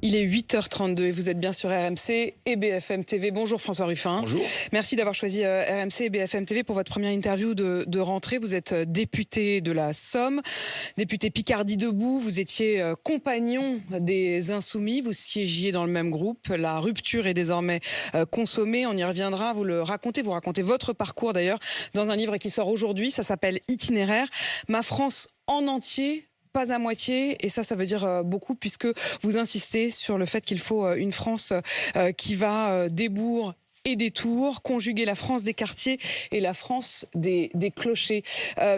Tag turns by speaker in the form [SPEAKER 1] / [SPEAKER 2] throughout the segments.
[SPEAKER 1] Il est 8h32 et vous êtes bien sur RMC et BFM TV. Bonjour François Ruffin.
[SPEAKER 2] Bonjour.
[SPEAKER 1] Merci d'avoir choisi RMC et BFM TV pour votre première interview de rentrée. Vous êtes député de la Somme, député Picardie Debout. Vous étiez compagnon des Insoumis. Vous siégiez dans le même groupe. La rupture est désormais consommée. On y reviendra. Vous le racontez. Vous racontez votre parcours d'ailleurs dans un livre qui sort aujourd'hui. Ça s'appelle Itinéraire. Ma France en entier. Pas à moitié, et ça veut dire beaucoup, puisque vous insistez sur le fait qu'il faut une France qui va des bourgs et des tours, conjuguer la France des quartiers et la France des clochers.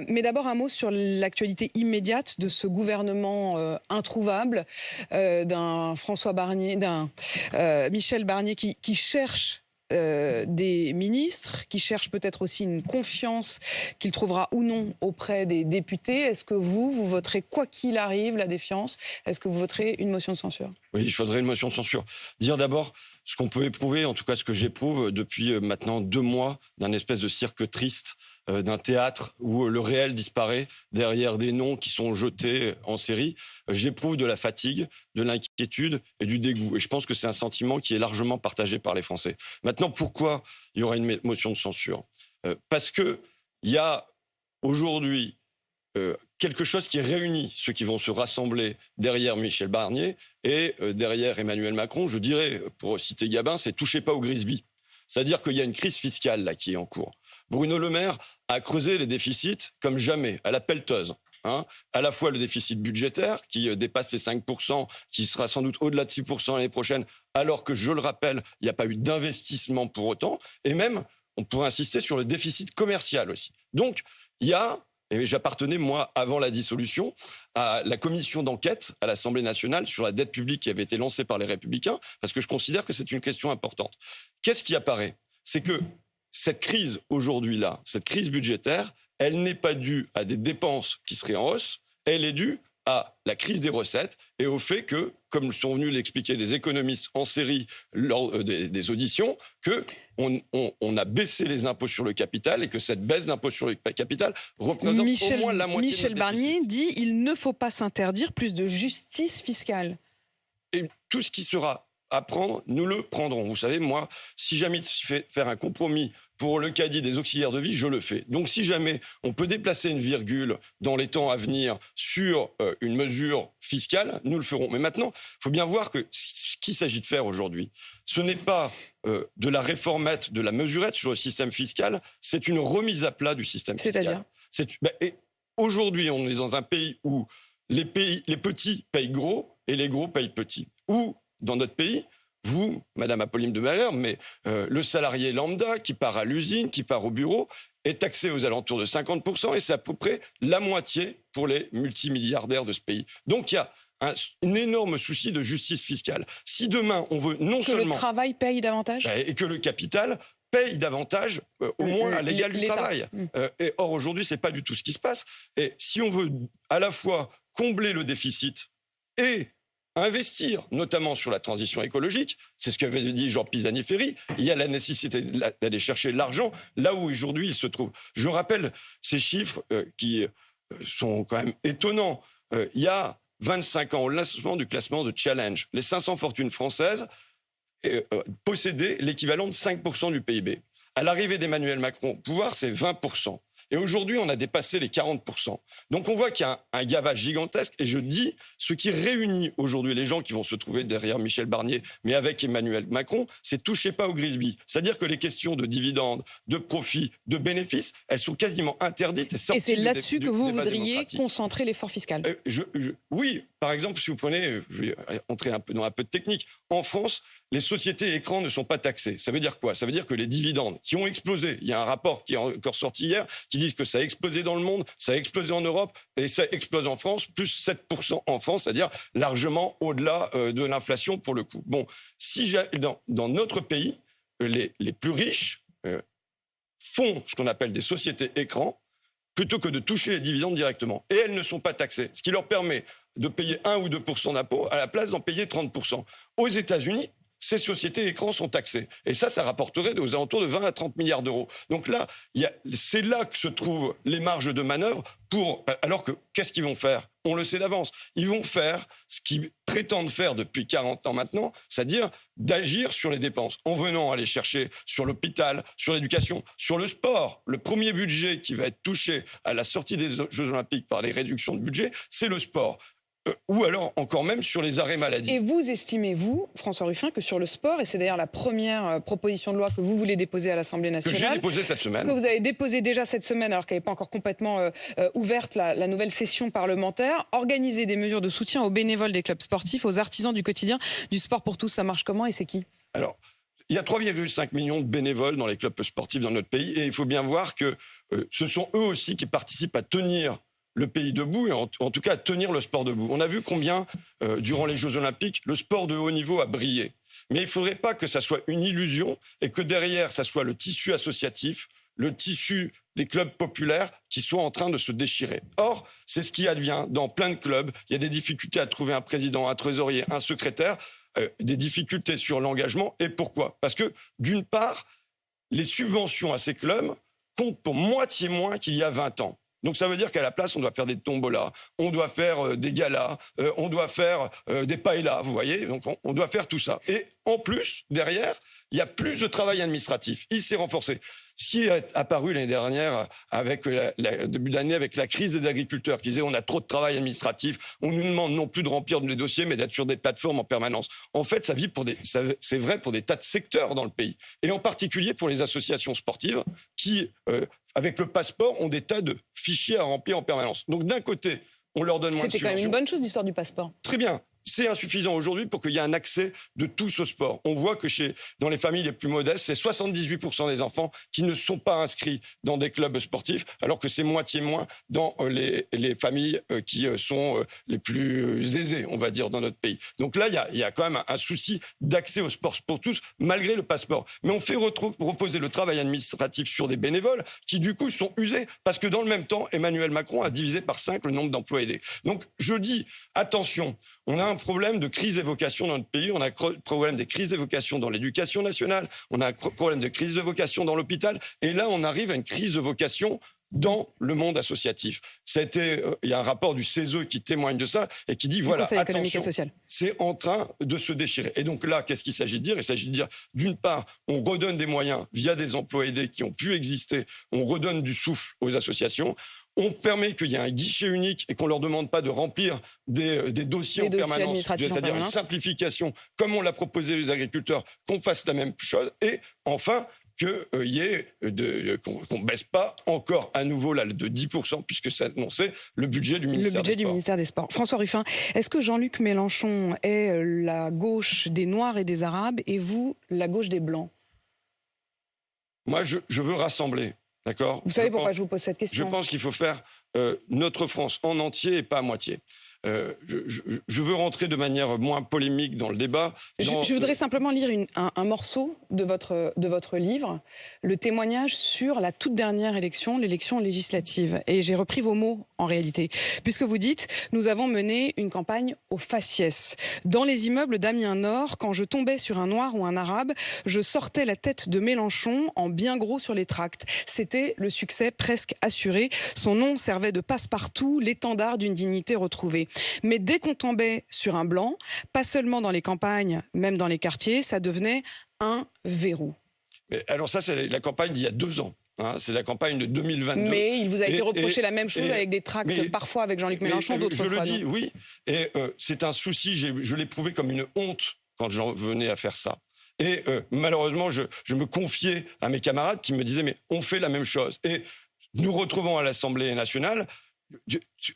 [SPEAKER 1] Mais d'abord un mot sur l'actualité immédiate de ce gouvernement introuvable, d'un François Barnier, d'un Michel Barnier qui cherche des ministres, qui cherchent peut-être aussi une confiance qu'il trouvera ou non auprès des députés. Est-ce que vous voterez quoi qu'il arrive la défiance? Est-ce que vous voterez une motion de censure?
[SPEAKER 2] Oui, je voudrais une motion de censure. Dire d'abord ce qu'on peut éprouver, en tout cas ce que j'éprouve depuis maintenant 2 mois, d'un espèce de cirque triste, d'un théâtre où le réel disparaît derrière des noms qui sont jetés en série. J'éprouve de la fatigue, de l'inquiétude et du dégoût. Et je pense que c'est un sentiment qui est largement partagé par les Français. Maintenant, pourquoi il y aura une motion de censure? Parce qu'il y a aujourd'hui quelque chose qui réunit ceux qui vont se rassembler derrière Michel Barnier et derrière Emmanuel Macron. Je dirais, pour citer Gabin, c'est « touchez pas au Grisby ». C'est-à-dire qu'il y a une crise fiscale là qui est en cours. Bruno Le Maire a creusé les déficits comme jamais, à la pelleteuse. À la fois le déficit budgétaire qui dépasse les 5%, qui sera sans doute au-delà de 6% l'année prochaine, alors que, je le rappelle, il n'y a pas eu d'investissement pour autant. Et même, on pourrait insister sur le déficit commercial aussi. Donc, il y a... Et j'appartenais, moi, avant la dissolution, à la commission d'enquête à l'Assemblée nationale sur la dette publique qui avait été lancée par les Républicains, parce que je considère que c'est une question importante. Qu'est-ce qui apparaît? C'est que cette crise aujourd'hui-là, cette crise budgétaire, elle n'est pas due à des dépenses qui seraient en hausse, elle est due à la crise des recettes et au fait que, comme sont venus l'expliquer des économistes en série lors des auditions, qu'on a baissé les impôts sur le capital et que cette baisse d'impôts sur le capital représente au moins la moitié
[SPEAKER 1] Michel
[SPEAKER 2] de notre déficit.
[SPEAKER 1] Barnier dit qu'il ne faut pas s'interdire plus de justice fiscale.
[SPEAKER 2] Et tout ce qui sera à prendre, nous le prendrons. Vous savez, moi, si jamais il fait faire un compromis pour le caddie des auxiliaires de vie, je le fais. Donc si jamais on peut déplacer une virgule dans les temps à venir sur une mesure fiscale, nous le ferons. Mais maintenant, il faut bien voir que ce qu'il s'agit de faire aujourd'hui, ce n'est pas de la réformette, de la mesurette sur le système fiscal, c'est une remise à plat du système fiscal. C'est-à-dire aujourd'hui, on est dans un pays où les petits payent gros et les gros payent petits. Ou dans notre pays, vous, Madame Apolline de Malherbe, mais le salarié lambda qui part à l'usine, qui part au bureau, est taxé aux alentours de 50%, et c'est à peu près la moitié pour les multimilliardaires de ce pays. Donc il y a un énorme souci de justice fiscale. Si demain on veut non seulement...
[SPEAKER 1] Que le travail paye davantage ?
[SPEAKER 2] Et que le capital paye davantage, au moins à l'égal du travail. Et or, aujourd'hui, ce n'est pas du tout ce qui se passe. Et si on veut à la fois combler le déficit et investir, notamment sur la transition écologique, c'est ce qu'avait dit Jean Pisani-Ferry, il y a la nécessité d'aller chercher l'argent là où aujourd'hui il se trouve. Je rappelle ces chiffres qui sont quand même étonnants. Il y a 25 ans, au lancement du classement de Challenge, les 500 fortunes françaises possédaient l'équivalent de 5% du PIB. À l'arrivée d'Emmanuel Macron au pouvoir, c'est 20%. Et aujourd'hui, on a dépassé les 40%. Donc on voit qu'il y a un gavage gigantesque. Et je dis, ce qui réunit aujourd'hui les gens qui vont se trouver derrière Michel Barnier, mais avec Emmanuel Macron, c'est touchez pas au Grisby. C'est-à-dire que les questions de dividendes, de profits, de bénéfices, elles sont quasiment interdites. Et
[SPEAKER 1] c'est là-dessus que vous voudriez concentrer l'effort fiscal.
[SPEAKER 2] Oui, par exemple, si vous prenez, je vais entrer dans un peu de technique, en France, les sociétés écrans ne sont pas taxées. Ça veut dire quoi? Ça veut dire que les dividendes qui ont explosé, il y a un rapport qui est encore sorti hier, qui dit que ça a explosé dans le monde, ça a explosé en Europe, et ça explose en France, plus 7% en France, c'est-à-dire largement au-delà de l'inflation pour le coup. Bon, si dans notre pays, les plus riches font ce qu'on appelle des sociétés écrans, plutôt que de toucher les dividendes directement. Et elles ne sont pas taxées, ce qui leur permet de payer 1 ou 2% d'impôts à la place d'en payer 30%. Aux États-Unis, ces sociétés écrans sont taxées. Et ça rapporterait aux alentours de 20 à 30 milliards d'euros. Donc là, c'est là que se trouvent les marges de manœuvre alors que, qu'est-ce qu'ils vont faire? On le sait d'avance. Ils vont faire ce qu'ils prétendent faire depuis 40 ans maintenant, c'est-à-dire d'agir sur les dépenses, en venant aller chercher sur l'hôpital, sur l'éducation, sur le sport. Le premier budget qui va être touché à la sortie des Jeux Olympiques par les réductions de budget, c'est le sport. Ou alors encore même sur les arrêts maladie.
[SPEAKER 1] Et vous estimez, vous, François Ruffin, que sur le sport, et c'est d'ailleurs la première proposition de loi que vous voulez déposer à l'Assemblée nationale,
[SPEAKER 2] que j'ai déposée cette semaine,
[SPEAKER 1] que vous avez déposée déjà cette semaine, alors qu'elle n'est pas encore complètement ouverte la nouvelle session parlementaire, organiser des mesures de soutien aux bénévoles des clubs sportifs, aux artisans du quotidien, du sport pour tous, ça marche comment et c'est qui?
[SPEAKER 2] Alors, il y a 3,5 millions de bénévoles dans les clubs sportifs dans notre pays, et il faut bien voir que ce sont eux aussi qui participent à tenir le pays debout, et en tout cas à tenir le sport debout. On a vu combien, durant les Jeux Olympiques, le sport de haut niveau a brillé. Mais il ne faudrait pas que ça soit une illusion et que derrière, ça soit le tissu associatif, le tissu des clubs populaires qui soit en train de se déchirer. Or, c'est ce qui advient dans plein de clubs. Il y a des difficultés à trouver un président, un trésorier, un secrétaire, des difficultés sur l'engagement. Et pourquoi? Parce que, d'une part, les subventions à ces clubs comptent pour moitié moins qu'il y a 20 ans. Donc ça veut dire qu'à la place, on doit faire des tombolas, on doit faire des galas, on doit faire des paellas, vous voyez. Donc on doit faire tout ça. Et en plus, derrière, il y a plus de travail administratif. Il s'est renforcé. Ce qui est apparu l'année dernière, avec début d'année, avec la crise des agriculteurs, qui disaient on a trop de travail administratif, on nous demande non plus de remplir des dossiers, mais d'être sur des plateformes en permanence. En fait, c'est vrai pour des tas de secteurs dans le pays. Et en particulier pour les associations sportives qui, avec le passeport, ont des tas de fichiers à remplir en permanence. Donc d'un côté, on leur donne moins de subventions.
[SPEAKER 1] C'était quand même une bonne chose, l'histoire du passeport.
[SPEAKER 2] Très bien. C'est insuffisant aujourd'hui pour qu'il y ait un accès de tous au sport. On voit que dans les familles les plus modestes, c'est 78% des enfants qui ne sont pas inscrits dans des clubs sportifs, alors que c'est moitié moins dans les familles qui sont les plus aisées, on va dire, dans notre pays. Donc là, il y a quand même un souci d'accès au sport pour tous, malgré le passeport. Mais on fait reposer le travail administratif sur des bénévoles qui, du coup, sont usés, parce que dans le même temps, Emmanuel Macron a divisé par 5 le nombre d'emplois aidés. Donc je dis, attention, on a un problème de crise des vocations dans notre pays, on a un problème des crises des vocations dans l'éducation nationale, on a un problème de crise de vocation dans l'hôpital, et là on arrive à une crise de vocation dans le monde associatif. Il y a un rapport du CESE qui témoigne de ça et qui dit voilà, attention, c'est en train de se déchirer. Et donc là, qu'est-ce qu'il s'agit de dire? Il s'agit de dire, d'une part, on redonne des moyens via des emplois aidés qui ont pu exister, on redonne du souffle aux associations. On permet qu'il y ait un guichet unique et qu'on ne leur demande pas de remplir des dossiers en permanence, c'est-à-dire une simplification, comme on l'a proposé les agriculteurs, qu'on fasse la même chose. Et enfin, qu'on ne baisse pas encore à nouveau là, de 10%, puisque c'est annoncé le budget du ministère des Sports.
[SPEAKER 1] François Ruffin, est-ce que Jean-Luc Mélenchon est la gauche des Noirs et des Arabes et vous, la gauche des Blancs?
[SPEAKER 2] Moi, je veux rassembler. D'accord.
[SPEAKER 1] Vous savez pourquoi je vous pose cette question?
[SPEAKER 2] Je pense qu'il faut faire notre France en entier et pas à moitié. Je veux rentrer de manière moins polémique dans le débat.
[SPEAKER 1] Je voudrais simplement lire un morceau de votre livre, le témoignage sur la toute dernière élection, l'élection législative. Et j'ai repris vos mots en réalité, puisque vous dites « Nous avons mené une campagne au faciès. Dans les immeubles d'Amiens Nord, quand je tombais sur un noir ou un arabe, je sortais la tête de Mélenchon en bien gros sur les tracts. C'était le succès presque assuré. Son nom servait de passe-partout, l'étendard d'une dignité retrouvée. Mais dès qu'on tombait sur un blanc, pas seulement dans les campagnes, même dans les quartiers, ça devenait un verrou. »
[SPEAKER 2] Mais alors ça, c'est la campagne d'il y a 2 ans. Hein, c'est la campagne de 2022.
[SPEAKER 1] Mais il vous a été reproché la même chose avec des tracts, parfois avec Jean-Luc Mélenchon, d'autres fois.
[SPEAKER 2] Je le dis, oui. Et c'est un souci, je l'ai prouvé comme une honte quand j'en venais à faire ça. Et malheureusement, je me confiais à mes camarades qui me disaient « mais on fait la même chose ». Et nous retrouvons à l'Assemblée nationale,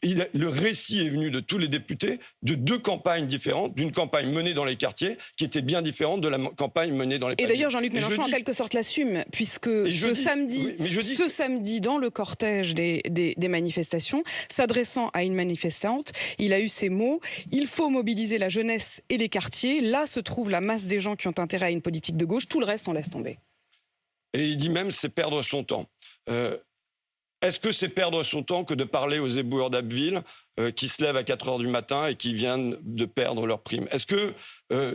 [SPEAKER 2] le récit est venu de tous les députés de 2 campagnes différentes, d'une campagne menée dans les quartiers qui était bien différente de la campagne menée dans les pavillons.
[SPEAKER 1] Et d'ailleurs, Jean-Luc Mélenchon, en quelque sorte, l'assume, puisque ce samedi, dans le cortège des manifestations, s'adressant à une manifestante, il a eu ces mots « Il faut mobiliser la jeunesse et les quartiers. Là se trouve la masse des gens qui ont intérêt à une politique de gauche. Tout le reste, on laisse tomber. »
[SPEAKER 2] Et il dit même « c'est perdre son temps ». Est-ce que c'est perdre son temps que de parler aux éboueurs d'Abbeville, qui se lèvent à 4 heures du matin et qui viennent de perdre leur prime. Est-ce que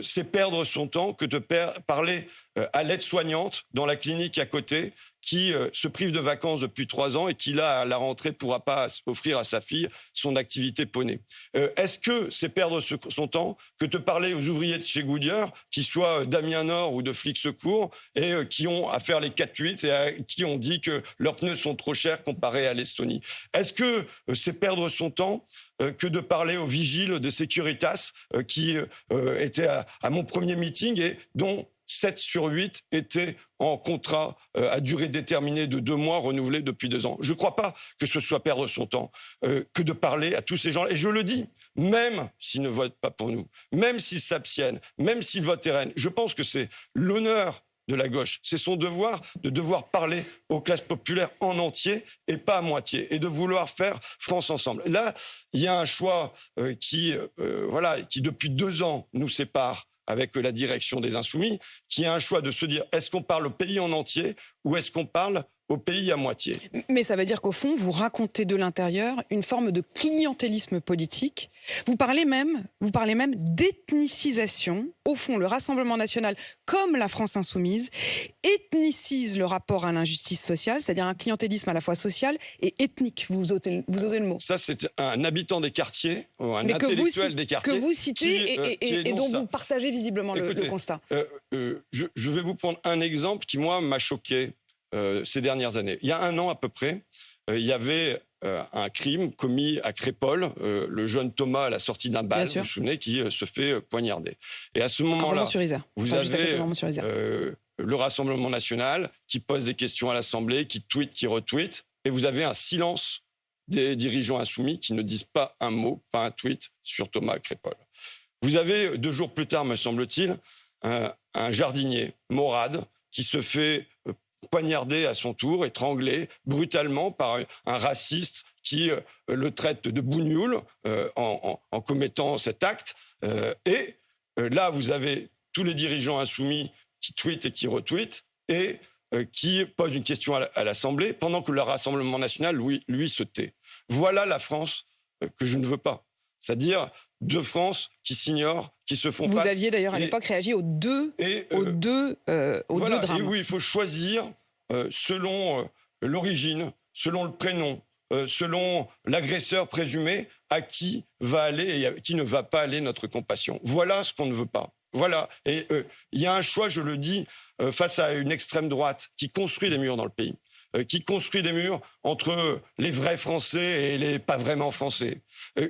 [SPEAKER 2] c'est perdre son temps que de parler à l'aide-soignante dans la clinique à côté qui se prive de vacances depuis 3 ans et qui, là, à la rentrée, ne pourra pas offrir à sa fille son activité poney? Est-ce que c'est perdre son temps que de parler aux ouvriers de chez Goodyear, qu'ils soient d'Amiens Nord ou de Flic Secours, et qui ont à faire les 4-8 et à qui on dit que leurs pneus sont trop chers comparés à l'Estonie? Est-ce que c'est perdre son temps que de parler aux vigiles de Securitas qui étaient à mon premier meeting et dont 7 sur 8 étaient en contrat à durée déterminée de 2 mois, renouvelé depuis 2 ans. Je ne crois pas que ce soit perdre son temps que de parler à tous ces gens. Et je le dis, même s'ils ne votent pas pour nous, même s'ils s'abstiennent, même s'ils votent RN, je pense que c'est l'honneur de la gauche. C'est son devoir de devoir parler aux classes populaires en entier et pas à moitié, et de vouloir faire France ensemble. Là, il y a un choix qui depuis 2 ans nous sépare avec la direction des Insoumis, qui a un choix de se dire est-ce qu'on parle au pays en entier ou est-ce qu'on parle au pays à moitié?
[SPEAKER 1] Mais ça veut dire qu'au fond, vous racontez de l'intérieur une forme de clientélisme politique. Vous parlez même d'ethnicisation. Au fond, le Rassemblement national, comme la France insoumise, ethnicise le rapport à l'injustice sociale, c'est-à-dire un clientélisme à la fois social et ethnique. Vous osez le mot.
[SPEAKER 2] Ça, c'est un habitant des quartiers, ou un intellectuel des quartiers.
[SPEAKER 1] Que vous citez et dont vous partagez visiblement le constat.
[SPEAKER 2] Je vais vous prendre un exemple qui, moi, m'a choqué ces dernières années. Il y a 1 an à peu près, il y avait un crime commis à Crépol, le jeune Thomas à la sortie d'un bal, vous vous souvenez, qui se fait poignarder. Et à ce moment-là, vous avez le Rassemblement national qui pose des questions à l'Assemblée, qui tweet, qui retweet, et vous avez un silence des dirigeants insoumis qui ne disent pas un mot, pas un tweet sur Thomas à Crépol. Vous avez 2 jours plus tard, me semble-t-il, un jardinier, Morad, qui se fait poignardé à son tour, étranglé brutalement par un raciste qui le traite de bougnoul en commettant cet acte. Là, vous avez tous les dirigeants insoumis qui tweetent et qui retweetent et qui posent une question à l'Assemblée pendant que le Rassemblement national, lui se tait. Voilà la France que je ne veux pas. C'est-à-dire 2 France qui s'ignorent, qui se font face.
[SPEAKER 1] Vous aviez d'ailleurs à l'époque réagi aux deux drames.
[SPEAKER 2] Et oui, il faut choisir selon l'origine, selon le prénom, selon l'agresseur présumé, à qui va aller et à qui ne va pas aller notre compassion. Voilà ce qu'on ne veut pas. Voilà. Et il y a un choix, je le dis, face à une extrême droite qui construit des murs dans le pays. Qui construit des murs entre les vrais Français et les pas vraiment Français.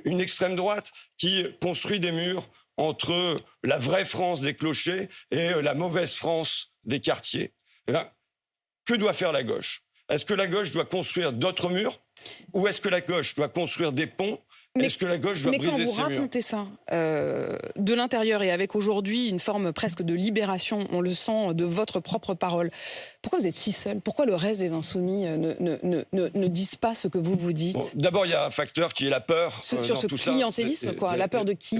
[SPEAKER 2] Une extrême droite qui construit des murs entre la vraie France des clochers et la mauvaise France des quartiers. Eh bien, que doit faire la gauche? Est-ce que la gauche doit construire d'autres murs? Ou est-ce que la gauche doit construire des ponts? Est-ce que la gauche doit briser ces murs?
[SPEAKER 1] Mais quand vous racontez ça de l'intérieur et avec aujourd'hui une forme presque de libération, on le sent de votre propre parole, pourquoi vous êtes si seul? Pourquoi le reste des Insoumis ne disent pas ce que vous dites?
[SPEAKER 2] D'abord, il y a un facteur qui est la peur.
[SPEAKER 1] Sur ce clientélisme, quoi. La peur de qui?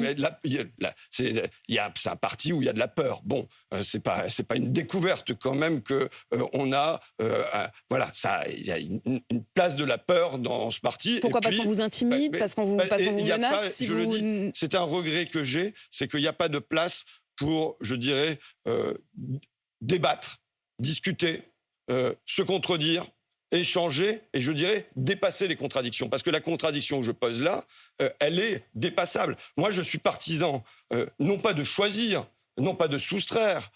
[SPEAKER 2] C'est un parti où il y a de la peur. Bon, c'est pas une découverte quand même que on a. Il y a une place de la peur dans ce parti.
[SPEAKER 1] Pourquoi? Parce qu'on vous intimide, parce qu'on vous menace.
[SPEAKER 2] C'est un regret que j'ai, c'est qu'il n'y a pas de place pour, je dirais, débattre, discuter, se contredire, échanger et, je dirais, dépasser les contradictions. Parce que la contradiction que je pose là, elle est dépassable. Moi, je suis partisan, non pas de choisir, non pas de soustraire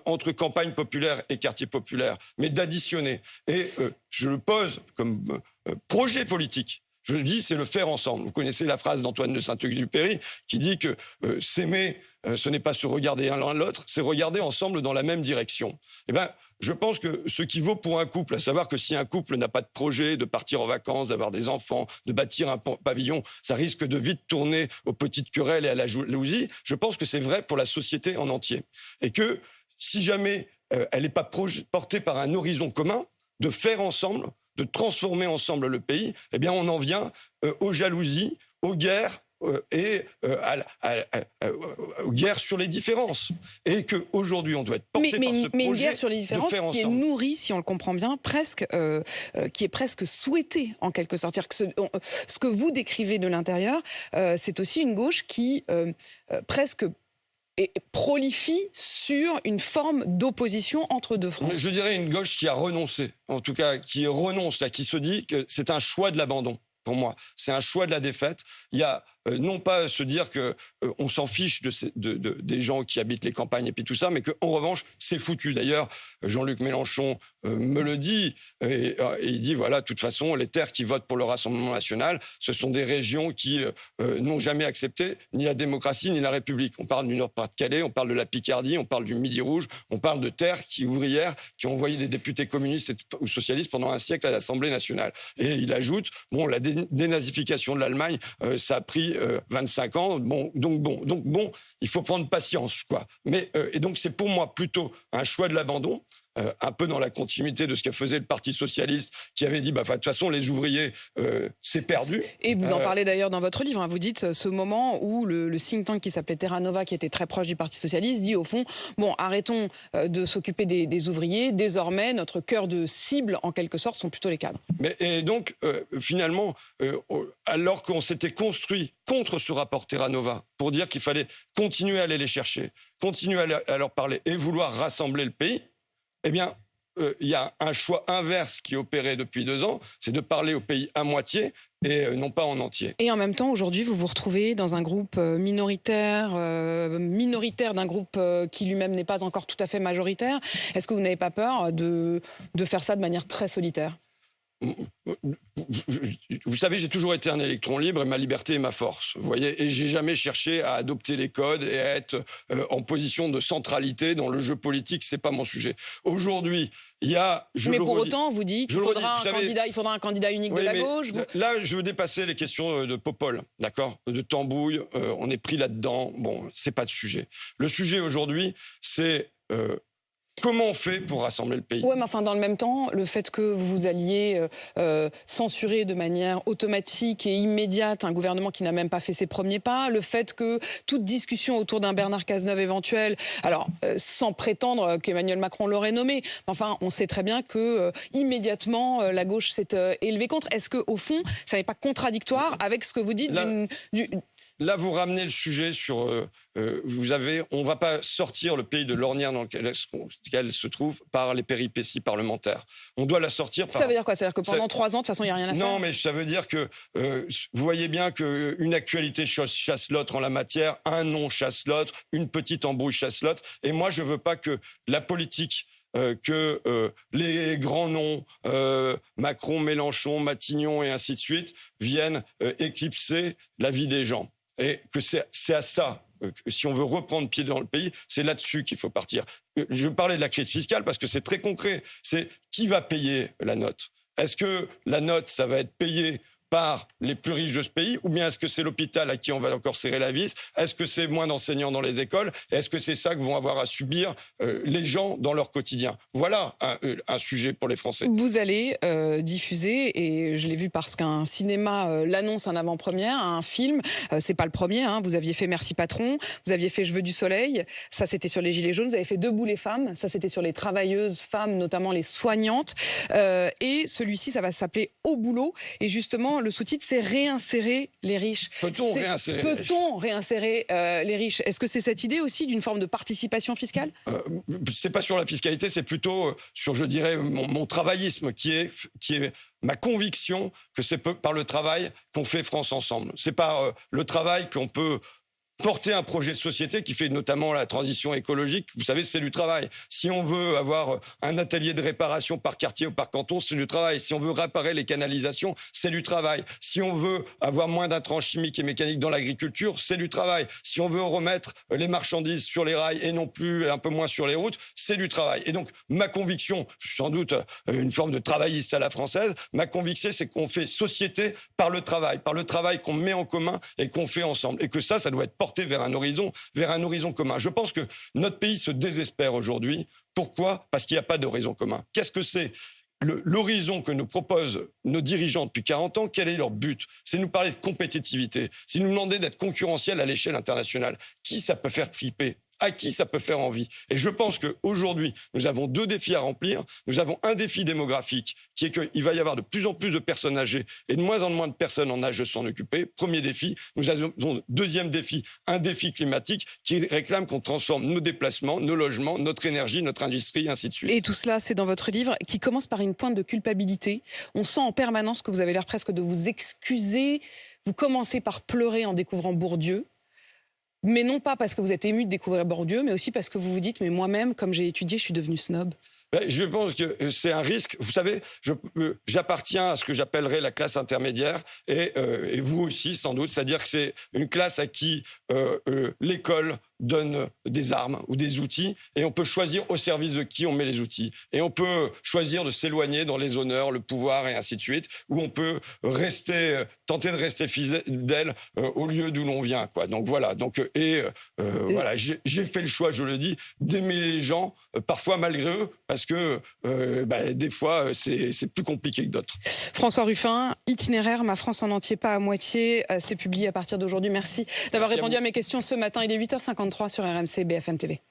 [SPEAKER 2] entre campagne populaire et quartier populaire, mais d'additionner. Et je le pose comme projet politique. Je dis, c'est le faire ensemble. Vous connaissez la phrase d'Antoine de Saint-Exupéry qui dit que s'aimer, ce n'est pas se regarder l'un l'autre, c'est regarder ensemble dans la même direction. Eh bien, je pense que ce qui vaut pour un couple, à savoir que si un couple n'a pas de projet de partir en vacances, d'avoir des enfants, de bâtir un pavillon, ça risque de vite tourner aux petites querelles et à la jalousie. Je pense que c'est vrai pour la société en entier. Et que si jamais elle n'est pas portée par un horizon commun, de faire ensemble, de transformer ensemble le pays, eh bien on en vient aux jalousies, aux guerres, guerre sur les différences. Et qu'aujourd'hui, on doit être porté par ce
[SPEAKER 1] mais une
[SPEAKER 2] projet
[SPEAKER 1] guerre sur les
[SPEAKER 2] de
[SPEAKER 1] différences
[SPEAKER 2] faire
[SPEAKER 1] qui est
[SPEAKER 2] ensemble.
[SPEAKER 1] nourrie, si on le comprend bien, qui est presque souhaitée en quelque sorte. C'est-à-dire que ce que vous décrivez de l'intérieur, c'est aussi une gauche qui presque prolifie sur une forme d'opposition entre deux fronts.
[SPEAKER 2] Je dirais une gauche qui a renoncé, en tout cas qui renonce, là, qui se dit que c'est un choix de l'abandon. Pour moi, c'est un choix de la défaite. Il y a non pas se dire que on s'en fiche des gens qui habitent les campagnes et puis tout ça, mais qu'en revanche, c'est foutu. D'ailleurs, Jean-Luc Mélenchon me le dit, et il dit, voilà, de toute façon, les terres qui votent pour le Rassemblement national, ce sont des régions qui n'ont jamais accepté ni la démocratie ni la République. On parle du Nord-Pas-de-Calais, on parle de la Picardie, on parle du Midi-Rouge, on parle de terres ouvrières qui ont envoyé des députés communistes ou socialistes pendant un siècle à l'Assemblée nationale. Et il ajoute, bon, la dénazification de l'Allemagne, ça a pris 25 ans. Donc, il faut prendre patience, quoi. Mais, et donc, c'est pour moi plutôt un choix de l'abandon. Un peu dans la continuité de ce que faisait le Parti socialiste, qui avait dit, de toute façon, les ouvriers, c'est perdu.
[SPEAKER 1] Et vous en parlez d'ailleurs dans votre livre, hein, vous dites ce moment où le think tank qui s'appelait Terra Nova, qui était très proche du Parti socialiste, dit au fond, bon, arrêtons de s'occuper des ouvriers, désormais, notre cœur de cible, en quelque sorte, sont plutôt les cadres.
[SPEAKER 2] Et donc, finalement, alors qu'on s'était construit contre ce rapport Terra Nova, pour dire qu'il fallait continuer à aller les chercher, continuer à leur parler et vouloir rassembler le pays, eh bien, il y a un choix inverse qui est opéré depuis 2 ans, c'est de parler au pays à moitié et non pas en entier.
[SPEAKER 1] Et en même temps, aujourd'hui, vous vous retrouvez dans un groupe minoritaire d'un groupe qui lui-même n'est pas encore tout à fait majoritaire. Est-ce que vous n'avez pas peur de faire ça de manière très solitaire ?
[SPEAKER 2] Vous savez, j'ai toujours été un électron libre et ma liberté est ma force. Vous voyez, et j'ai jamais cherché à adopter les codes et à être en position de centralité dans le jeu politique. C'est pas mon sujet. Aujourd'hui, il y a.
[SPEAKER 1] Mais pour autant, vous dites qu'il faudra un candidat unique de la gauche.
[SPEAKER 2] Là, je veux dépasser les questions de Popol, d'accord, de tambouille. On est pris là-dedans. Bon, c'est pas le sujet. Le sujet aujourd'hui, c'est comment on fait pour rassembler le pays ?
[SPEAKER 1] Oui, mais enfin, dans le même temps, le fait que vous alliez censurer de manière automatique et immédiate un gouvernement qui n'a même pas fait ses premiers pas, le fait que toute discussion autour d'un Bernard Cazeneuve éventuel, alors sans prétendre qu'Emmanuel Macron l'aurait nommé, enfin, on sait très bien que immédiatement la gauche s'est élevée contre. Est-ce que au fond, ça n'est pas contradictoire avec ce que vous dites
[SPEAKER 2] Là, vous ramenez le sujet sur... on ne va pas sortir le pays de l'ornière dans lequel se trouve par les péripéties parlementaires. On doit la sortir par...
[SPEAKER 1] Ça veut dire quoi ? C'est-à-dire que pendant 3 ans, de toute façon, il n'y a rien à faire ?
[SPEAKER 2] Non, mais ça veut dire que vous voyez bien qu'une actualité chasse l'autre en la matière, un nom chasse l'autre, une petite embrouille chasse l'autre. Et moi, je ne veux pas que la politique... que les grands noms, Macron, Mélenchon, Matignon et ainsi de suite, viennent éclipser la vie des gens. Et que c'est à ça, si on veut reprendre pied dans le pays, c'est là-dessus qu'il faut partir. Je parlais de la crise fiscale parce que c'est très concret. C'est qui va payer la note ? Est-ce que la note, ça va être payé par les plus riches de ce pays, ou bien est-ce que c'est l'hôpital à qui on va encore serrer la vis ? Est-ce que c'est moins d'enseignants dans les écoles ? Est-ce que c'est ça que vont avoir à subir les gens dans leur quotidien ? Voilà un sujet pour les Français.
[SPEAKER 1] Vous allez diffuser, et je l'ai vu parce qu'un cinéma l'annonce en avant-première, un film, c'est pas le premier, hein, vous aviez fait Merci Patron, vous aviez fait Je veux du soleil, ça c'était sur les Gilets jaunes, vous avez fait Debout les femmes, ça c'était sur les travailleuses femmes, notamment les soignantes, et celui-ci ça va s'appeler Au boulot, et justement le sous-titre, c'est réinsérer les riches.
[SPEAKER 2] Peut-on réinsérer
[SPEAKER 1] les riches ? Est-ce que c'est cette idée aussi d'une forme de participation fiscale ?
[SPEAKER 2] C'est pas sur la fiscalité, c'est plutôt sur, je dirais, mon travaillisme, qui est ma conviction que c'est par le travail qu'on fait France ensemble. C'est par le travail qu'on peut porter un projet de société qui fait notamment la transition écologique. Vous savez, c'est du travail. Si on veut avoir un atelier de réparation par quartier ou par canton, c'est du travail. Si on veut réparer les canalisations, c'est du travail. Si on veut avoir moins d'intrants chimiques et mécaniques dans l'agriculture, c'est du travail. Si on veut remettre les marchandises sur les rails et non plus un peu moins sur les routes, c'est du travail. Et donc, ma conviction, je suis sans doute une forme de travailliste à la française, ma conviction, c'est qu'on fait société par le travail qu'on met en commun et qu'on fait ensemble. Et que ça doit être porté vers un horizon commun. Je pense que notre pays se désespère aujourd'hui. Pourquoi ? Parce qu'il n'y a pas d'horizon commun. Qu'est-ce que c'est ? l'horizon que nous proposent nos dirigeants depuis 40 ans, quel est leur but? C'est nous parler de compétitivité, c'est nous demander d'être concurrentiel à l'échelle internationale. Qui ça peut faire triper? À qui ça peut faire envie? Et je pense qu'aujourd'hui, nous avons deux défis à remplir. Nous avons un défi démographique, qui est qu'il va y avoir de plus en plus de personnes âgées et de moins en moins de personnes en âge de s'en occuper. Premier défi. Nous avons deuxième défi, un défi climatique qui réclame qu'on transforme nos déplacements, nos logements, notre énergie, notre industrie, ainsi de suite.
[SPEAKER 1] Et tout cela, c'est dans votre livre, qui commence par une pointe de culpabilité. On sent en permanence que vous avez l'air presque de vous excuser. Vous commencez par pleurer en découvrant Bourdieu. Mais non pas parce que vous êtes ému de découvrir Bourdieu, mais aussi parce que vous vous dites, mais moi-même, comme j'ai étudié, je suis devenu snob.
[SPEAKER 2] Je pense que c'est un risque. Vous savez, j'appartiens à ce que j'appellerais la classe intermédiaire, et vous aussi, sans doute. C'est-à-dire que c'est une classe à qui l'école donne des armes ou des outils, et on peut choisir au service de qui on met les outils. Et on peut choisir de s'éloigner dans les honneurs, le pouvoir, et ainsi de suite, ou on peut tenter de rester fidèle au lieu d'où l'on vient, quoi. Donc voilà. Voilà, j'ai fait le choix, je le dis, d'aimer les gens, parfois malgré eux, parce que des fois, c'est plus compliqué que d'autres.
[SPEAKER 1] François Ruffin, Itinéraire, Ma France en entier, pas à moitié, c'est publié à partir d'aujourd'hui. Merci d'avoir répondu à mes questions ce matin. Il est 8h53 sur RMC BFM TV.